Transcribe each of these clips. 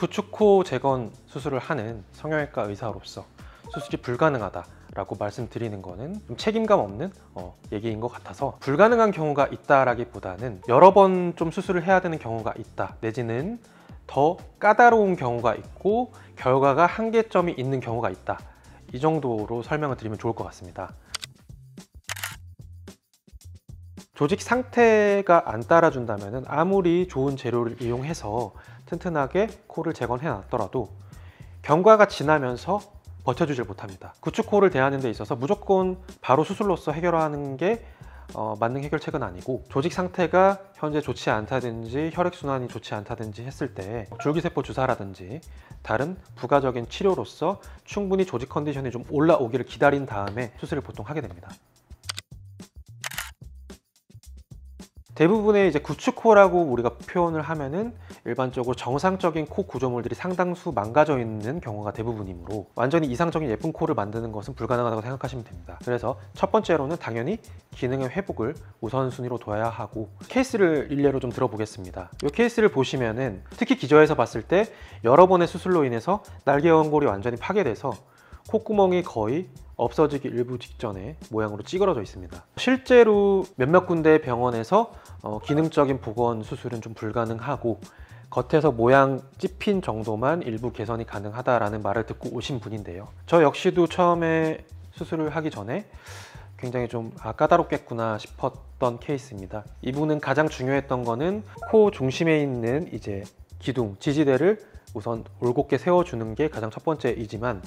구축코 재건 수술을 하는 성형외과 의사로서 수술이 불가능하다라고 말씀드리는 거는 좀 책임감 없는 얘기인 것 같아서, 불가능한 경우가 있다라기보다는 여러 번 좀 수술을 해야 되는 경우가 있다, 내지는 더 까다로운 경우가 있고 결과가 한계점이 있는 경우가 있다, 이 정도로 설명을 드리면 좋을 것 같습니다. 조직 상태가 안 따라준다면 아무리 좋은 재료를 이용해서 튼튼하게 코를 재건해 놨더라도 경과가 지나면서 버텨주질 못합니다. 구축코를 대하는 데 있어서 무조건 바로 수술로서 해결하는 게 만능 해결책은 아니고, 조직 상태가 현재 좋지 않다든지 혈액순환이 좋지 않다든지 했을 때 줄기세포 주사라든지 다른 부가적인 치료로서 충분히 조직 컨디션이 좀 올라오기를 기다린 다음에 수술을 보통 하게 됩니다. 대부분의 이제 구축코라고 우리가 표현을 하면은 일반적으로 정상적인 코 구조물들이 상당수 망가져 있는 경우가 대부분이므로 완전히 이상적인 예쁜 코를 만드는 것은 불가능하다고 생각하시면 됩니다. 그래서 첫 번째로는 당연히 기능의 회복을 우선순위로 둬야 하고, 케이스를 일례로 좀 들어보겠습니다. 이 케이스를 보시면은 특히 기저에서 봤을 때 여러 번의 수술로 인해서 날개 연골이 완전히 파괴돼서 콧구멍이 거의 없어지기 일부 직전의 모양으로 찌그러져 있습니다. 실제로 몇몇 군데 병원에서 기능적인 복원 수술은 좀 불가능하고 겉에서 모양 찝힌 정도만 일부 개선이 가능하다라는 말을 듣고 오신 분인데요. 저 역시도 처음에 수술을 하기 전에 굉장히 좀 까다롭겠구나 싶었던 케이스입니다. 이분은 가장 중요했던 거는 코 중심에 있는 이제 기둥, 지지대를 우선 올곧게 세워주는 게 가장 첫 번째이지만,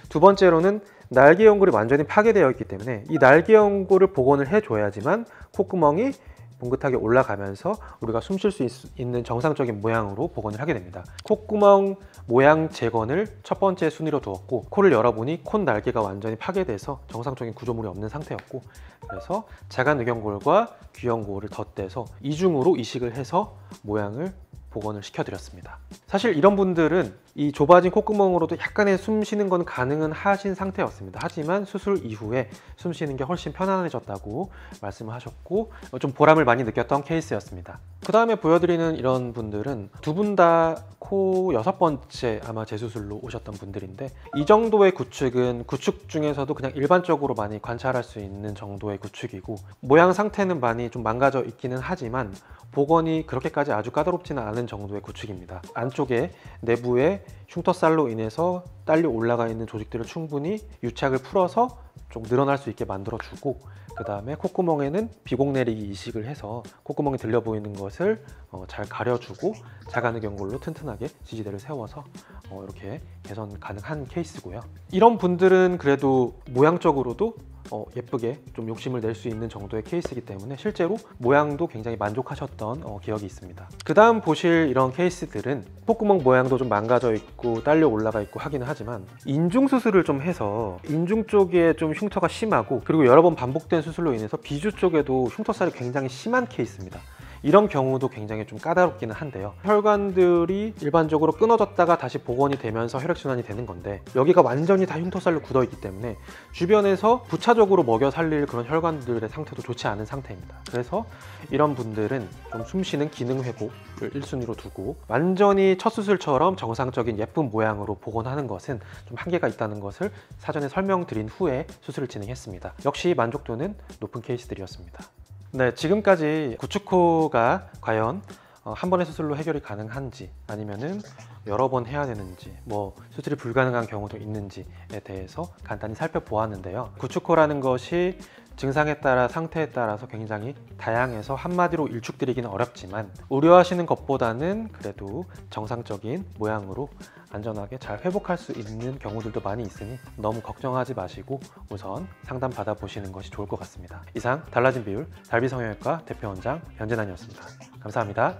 두 번째로는 날개 연골이 완전히 파괴되어 있기 때문에 이 날개 연골을 복원을 해줘야지만 콧구멍이 봉긋하게 올라가면서 우리가 숨 쉴 수 있는 정상적인 모양으로 복원을 하게 됩니다. 콧구멍 모양 재건을 첫 번째 순위로 두었고, 코를 열어보니 콧 날개가 완전히 파괴돼서 정상적인 구조물이 없는 상태였고, 그래서 자간의견골과 귀연골을 덧대서 이중으로 이식을 해서 모양을 복원을 시켜드렸습니다. 사실 이런 분들은 이 좁아진 콧구멍으로도 약간의 숨 쉬는 건 가능은 하신 상태였습니다. 하지만 수술 이후에 숨 쉬는 게 훨씬 편안해졌다고 말씀을 하셨고 좀 보람을 많이 느꼈던 케이스였습니다. 그 다음에 보여드리는 이런 분들은 두 분 다 코 6번째 아마 재수술로 오셨던 분들인데, 이 정도의 구축은 구축 중에서도 그냥 일반적으로 많이 관찰할 수 있는 정도의 구축이고, 모양 상태는 많이 좀 망가져 있기는 하지만 복원이 그렇게까지 아주 까다롭지는 않은 정도의 구축입니다. 안쪽에 내부에 흉터살로 인해서 딸려 올라가 있는 조직들을 충분히 유착을 풀어서 좀 늘어날 수 있게 만들어주고, 그 다음에 콧구멍에는 비공 내리기 이식을 해서 콧구멍이 들려 보이는 것을 잘 가려주고 자간의견골로 튼튼하게 지지대를 세워서 이렇게 개선 가능한 케이스고요. 이런 분들은 그래도 모양적으로도 예쁘게 좀 욕심을 낼 수 있는 정도의 케이스이기 때문에 실제로 모양도 굉장히 만족하셨던 기억이 있습니다. 그 다음 보실 이런 케이스들은 콧구멍 모양도 좀 망가져 있고 딸려 올라가 있고 하기는 하지만, 인중 수술을 좀 해서 인중 쪽에 좀 흉터가 심하고, 그리고 여러 번 반복된 수술로 인해서 비주 쪽에도 흉터살이 굉장히 심한 케이스입니다. 이런 경우도 굉장히 좀 까다롭기는 한데요. 혈관들이 일반적으로 끊어졌다가 다시 복원이 되면서 혈액순환이 되는 건데, 여기가 완전히 다 흉터살로 굳어 있기 때문에 주변에서 부차적으로 먹여 살릴 그런 혈관들의 상태도 좋지 않은 상태입니다. 그래서 이런 분들은 좀 숨쉬는 기능 회복을 1순위로 두고 완전히 첫 수술처럼 정상적인 예쁜 모양으로 복원하는 것은 좀 한계가 있다는 것을 사전에 설명드린 후에 수술을 진행했습니다. 역시 만족도는 높은 케이스들이었습니다. 네, 지금까지 구축코가 과연 한 번의 수술로 해결이 가능한지 아니면은 여러 번 해야 되는지, 수술이 불가능한 경우도 있는지에 대해서 간단히 살펴보았는데요. 구축코라는 것이 증상에 따라 상태에 따라서 굉장히 다양해서 한마디로 일축드리기는 어렵지만, 우려하시는 것보다는 그래도 정상적인 모양으로 안전하게 잘 회복할 수 있는 경우들도 많이 있으니 너무 걱정하지 마시고 우선 상담 받아보시는 것이 좋을 것 같습니다. 이상 달라진 비율 달비성형외과 대표원장 변진환이었습니다. 감사합니다.